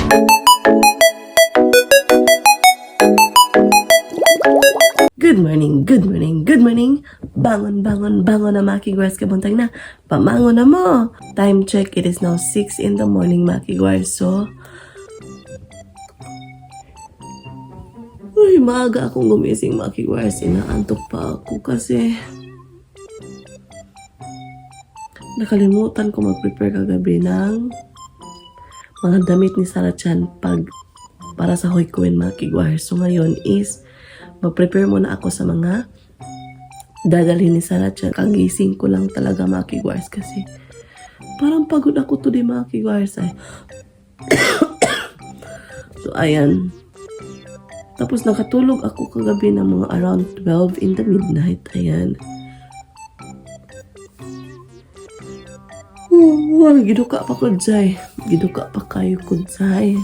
Good morning, good morning, good morning. Bangon, bangon, bangon na mga kigwars, kabuntag na. Pamangon na mo. Time check, it is now 6 in the morning mga kigwars. So, ay, maaga akong gumising mga kigwars. Inaantok pa ako kasi nakalimutan ko mag-prepare kagabi ng mga damit ni Sarah Chan para sa Hoykoen mga kigwars. So, ngayon is mag-prepare muna ako sa mga dadalhin ni Sarah Chan. Kagising ko lang talaga mga kigwars kasi parang pagod ako today mga kigwars ay. So ayan. Tapos nakatulog ako kagabi ng mga around 12 in the midnight. Ayan. Giduka pa ko dyan. Giduka pa kayo ko dyan.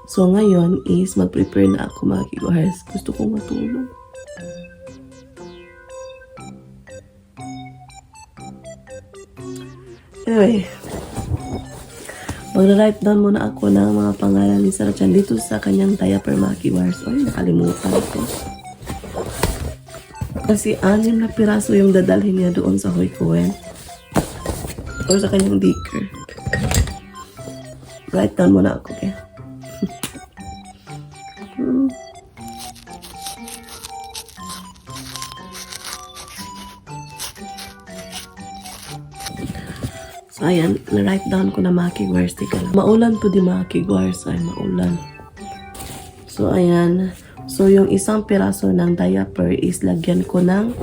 So, ngayon is mag-prepare na ako mga kigwars. Gusto kong matulog. Anyway, mag-write down muna ako ng mga pangalan ni Sarah Chan dito sa kanyang diaper mga kigwars. Ay, nakalimutan ko. Kasi 6 na piraso yung dadalhin niya doon sa Hoykoen. Or sa kanyang dicker. Write down muna ako, okay? So, ayan, na-write down ko na mga kigwars. Tika lang. Maulan to di mga kigwars. Ay, maulan. So, ayan. So, yung isang piraso ng diaper is lagyan ko ng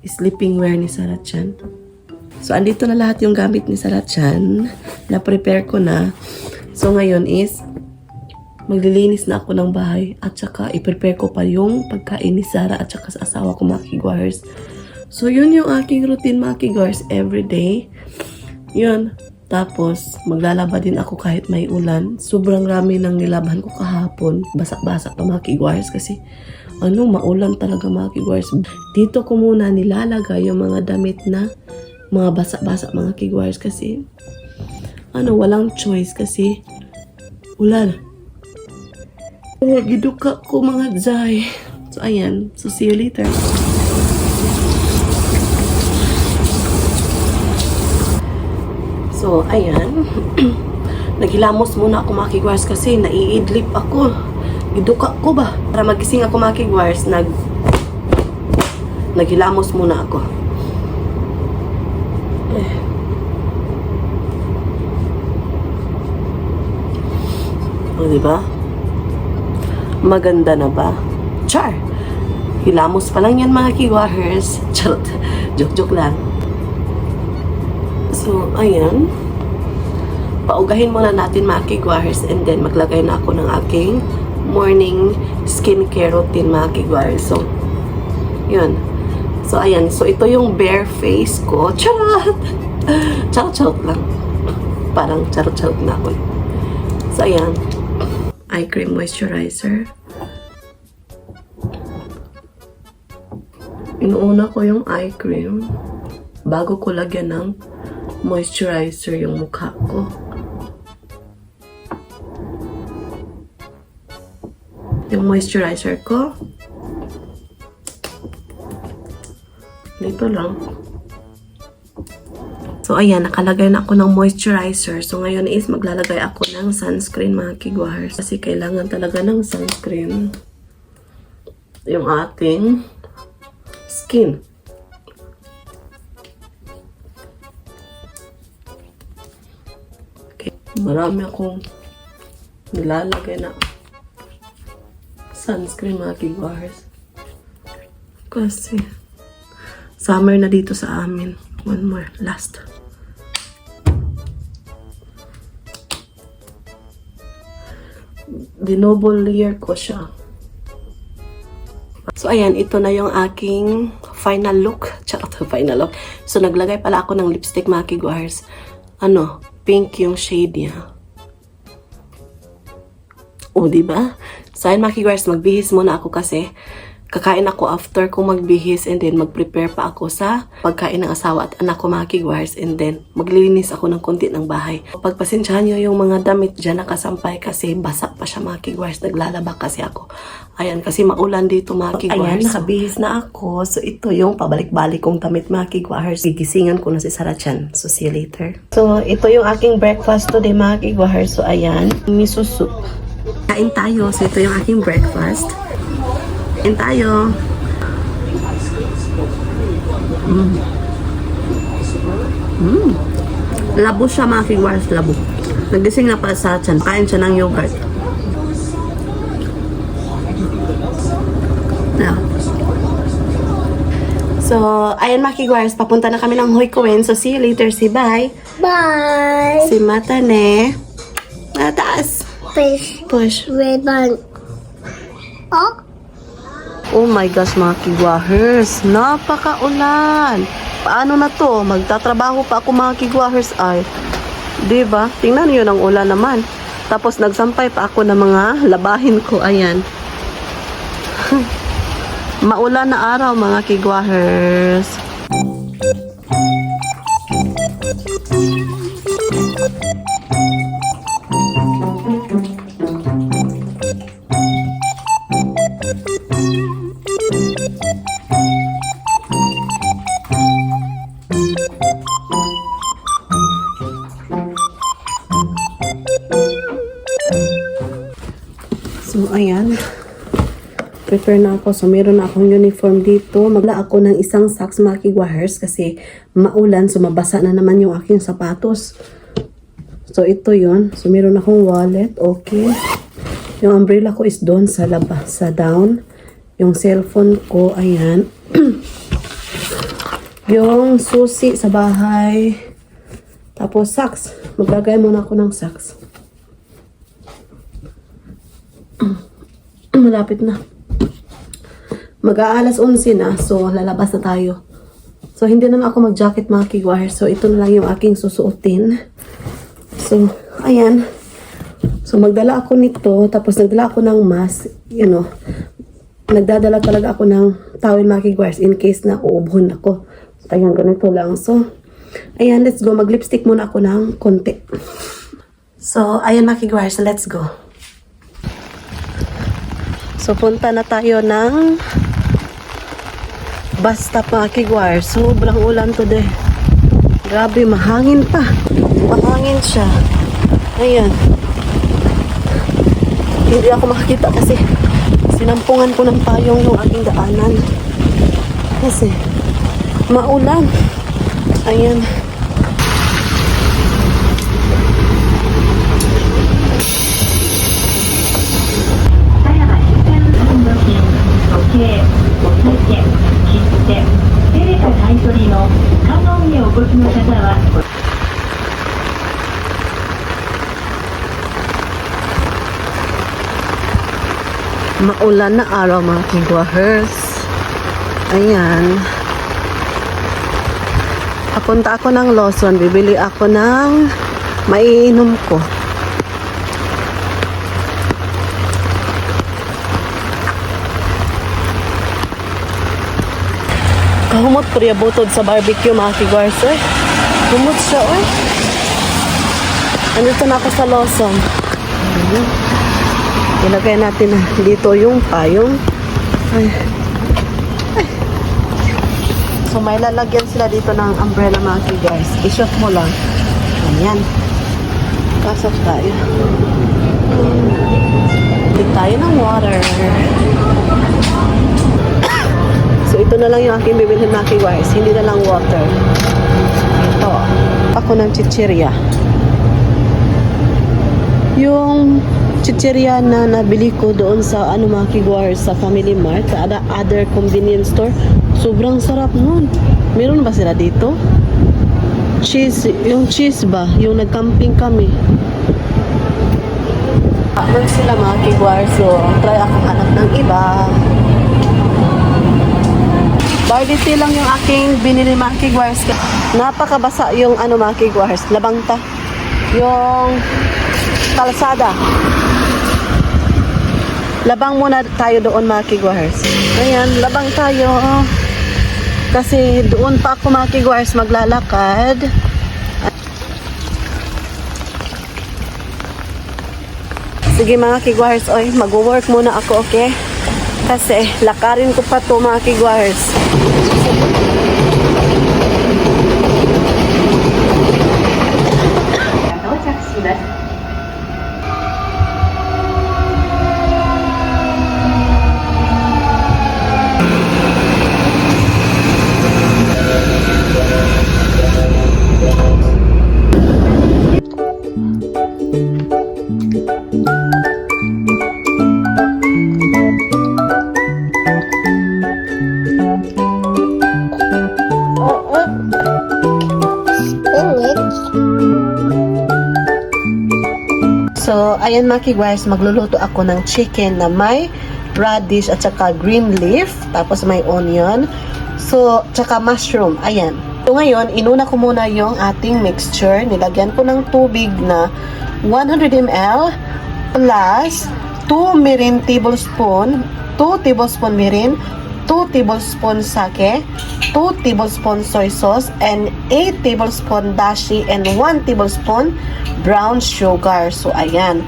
sleeping wear ni Sarah Chan. So, andito na lahat yung gamit ni Sarah Chan. Na-prepare ko na. So, ngayon is maglilinis na ako ng bahay at saka i-prepare ko pa yung pagkain ni Sarah at saka sa asawa ko mga kigwars. So, yun yung aking routine mga kigwars everyday. Yun. Tapos, maglalaba din ako kahit may ulan. Sobrang rami ng nilaban ko kahapon. Basak-basak pa mga kigwars kasi maulan talaga mga kigwars. Dito ko muna nilalagay yung mga damit na mga basak-basak mga kigwars kasi walang choice kasi ulan. Giduka ko mga dzay. So, ayan. So, see you later. So, ayan. Naghilamos muna ako mga kigwars kasi naiidlip ako. Giduka ko ba? Para magising ako mga kigwars, naghilamos muna ako. O, diba? Maganda na ba? Char! Hilamos pa lang yan mga kigwars. Charot. Joke-joke lang. So, ayan. Paugahin muna natin mga kigwars and then maglagay na ako ng aking morning skincare routine mga kigwars. So, yun. So, ayan. So, ito yung bare face ko. Charot! Charot-charot lang. Parang charot-charot na ako. So, ayan. Eye cream moisturizer. Inuuna ko yung eye cream bago ko lagyan ng moisturizer yung mukha ko. Yung moisturizer ko dito lang. So, ayan, nakalagay na ako ng moisturizer. So, ngayon is maglalagay ako ng sunscreen, mga kigwars. Kasi kailangan talaga ng sunscreen yung ating skin. Okay. Marami akong nilalagay na sunscreen, mga kigwars. Kasi summer na dito sa amin. One more. Last. Dinoble layer ko siya. So, ayan. Ito na yung aking final look. Charot, final look. So, naglagay pala ako ng lipstick, mga kigwars. Pink yung shade niya. O, diba? So, ayan, mga kigwars. Magbihis muna ako kasi kakain ako after kong magbihis and then mag-prepare pa ako sa pagkain ng asawa at anak ko mga kigwars and then maglilinis ako ng konti ng bahay. Pagpasensyahan nyo yung mga damit dyan nakasampay kasi basa pa siya mga kigwars. Naglalaba kasi ako. Ayan, kasi maulan dito mga kigwars. Ayan, nakabihis na ako. So ito yung pabalik-balik kong damit mga kigwars. Gigisingan ko na si Sarachan. So see you later. So ito yung aking breakfast today mga kigwars. So ayan, miso soup. Kain tayo. So ito yung aking breakfast. Kain tayo. Labo siya mga kigwars, labo. Nagising na pa sa tiyan. Kain siya ng yogurt. Yeah. So, ayan mga kigwars, papunta na kami ng Hoykoen. So, see you later. Say bye. Bye. Si Matane. Taas. Fish. Push. Ribbon. Oh. Oh my gosh mga kigwahers, napakaulan. Paano na to? Magtatrabaho pa ako mga kigwahers ay. Diba? Tingnan niyo ng ulan naman. Tapos nagsampay pa ako ng mga labahin ko. Ayan. Maulan na araw mga kigwahers. So, ayan. Prepare na ako. So, meron na akong uniform dito. Magla ako ng isang socks mga kigwahers kasi maulan. So, mabasa na naman yung aking sapatos. So, ito yon. So, meron akong wallet. Okay. Yung umbrella ko is doon sa labas, sa down. Yung cellphone ko, ayan. Yung susi sa bahay. Tapos, socks. Maglagay muna ako ng socks. Malapit na. Mag-aalas 11 na. So, lalabas na tayo. So, hindi na ako mag-jacket mga kigwahers. So, ito na lang yung aking susuotin. So, ayan. So, magdala ako nito. Tapos, nagdala ako ng mask. You know, nagdadala talaga ako ng towel mga kigwahers in case na uubhon ako. So, ayan, ganito lang. So, ayan, let's go. Mag-lipstick muna ako ng konti. So, ayan mga kigwahers. Let's go. So, punta na tayo ng bus stop mga kigwahers. Sobrang ulan today. Grabe, mahangin pa. Mahangin siya. Ayan. Hindi ako makakita kasi sinampungan ko ng payong yung aking daanan. Kasi maulan. Ayan. Maulan na araw mga kigwahers. Ayan. Papunta ako ng Lawson. Bibili ako ng maiinom ko. Kahumot ko rin butod sa barbecue mga kigwahers. Humot siya oy. Andito na ako sa Lawson. Ilagay natin na dito yung payong. Ay. Ay. So may lalagyan sila dito ng umbrella mga kigwahers. I-shot mo lang. Ayan. Pasok tayo. Bili tayo ng water. So ito na lang yung aking bibilhin mga kigwahers. Hindi na lang water. Ito. Ako ng chichirya. Yung chichirya na nabili ko doon sa mga kigwahers sa Family Mart, sa other convenience store, sobrang sarap nun. Meron ba sila dito? Cheese, yung cheese ba? Yung nag-camping kami. Meron sila mga kigwahers, so try akong hanap ng iba. Barley tea lang yung aking binili mga kigwahers. Napakabasa yung mga kigwahers. Labangta. Yung kalsada. Labang muna tayo doon mga kigwars. Ayan, labang tayo. Kasi doon pa ako mga kigwars maglalakad. Sige mga kigwars, oy, mag-work muna ako, okay? Kasi lakarin ko pa to mga kigwars. So, ayan mga kigwars, magluluto ako ng chicken na may radish at saka green leaf, tapos may onion, so, tsaka mushroom, ayan. So, ngayon, inuna ko muna yung ating mixture, nilagyan ko ng tubig na 100 ml plus 2 mirin tablespoon, 2 tablespoon mirin, 2 tablespoon sake, 2 tablespoon soy sauce, and 8 tablespoon dashi, and 1 tablespoon brown sugar. So, ayan.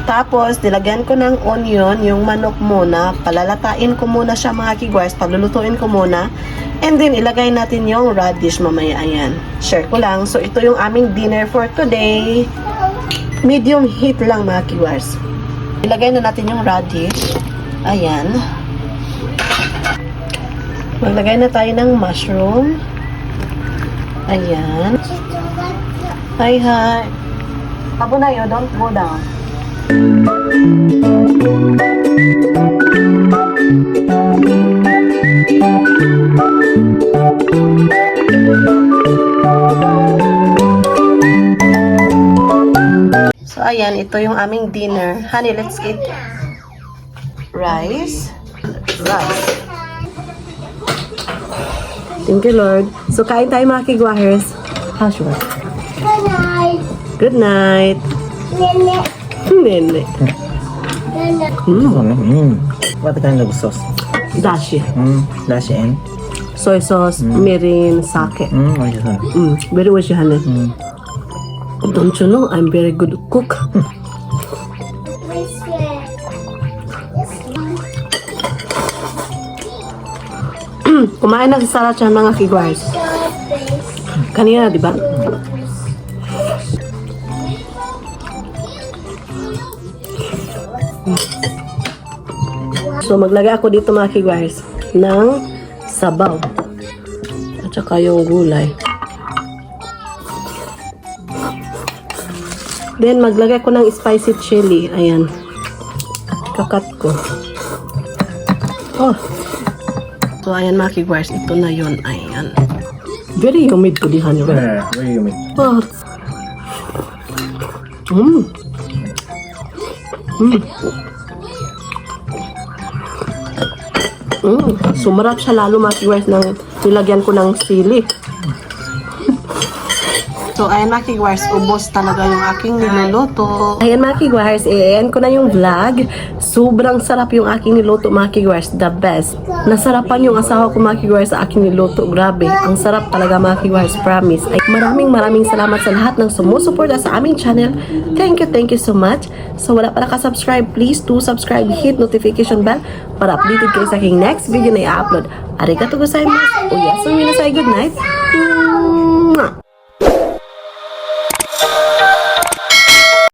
Tapos, nilagyan ko ng onion, yung manok muna. Palalatain ko muna siya mga kigwars. Palulutuin ko muna. And then, ilagay natin yung radish mamaya. Ayan. Share ko lang. So, ito yung aming dinner for today. Medium heat lang mga kigwars. Ilagay na natin yung radish. Ayan. Maglagay na tayo ng mushroom. Ayan. Hi, hi. Abo na yun, don't go down. So, ayan, ito yung aming dinner. Honey, let's eat rice. Rice. Thank you, Lord. So, kain tayo mga kigwahers. How's your? Good night. Good night. Nene. Nene. Nene. What kind of sauce? Dashi. Dashi and? Soy sauce, mirin, sake. 美味しそう。 Very well, honey. Don't you know, I'm very good cook. Kumain na si Sarah siya mga kigwars. Kanina, di ba? So, maglagay ako dito mga kigwars ng sabaw. At saka yung gulay. Then, maglagay ko ng spicy chili. Ayan. Kakat ko. Oh. So, ayan mga kigwars. Ito na yun. Ayan. Very humid po di honey. Yeah, very yummy. Oh. Mm. Mm. Sumarap siya lalo mga kigwars nang nilagyan ko ng sili. So, ayan mga kigwars, ubos talaga yung aking niluluto. Ayan mga kigwars, i-end ko na yung vlog. Sobrang sarap yung aking niluto mga kigwars, the best. Nasarapan yung asawa ko mga kigwars sa aking niluto. Grabe, ang sarap talaga mga kigwars, promise. Ay, maraming salamat sa lahat ng sumusuporta sa aming channel. Thank you so much. So, wala pa naka-subscribe, please do subscribe, hit notification bell para updated kayo sa aking next video na i-upload. Arigatou gozaimasu. Oyasumi na sa good night.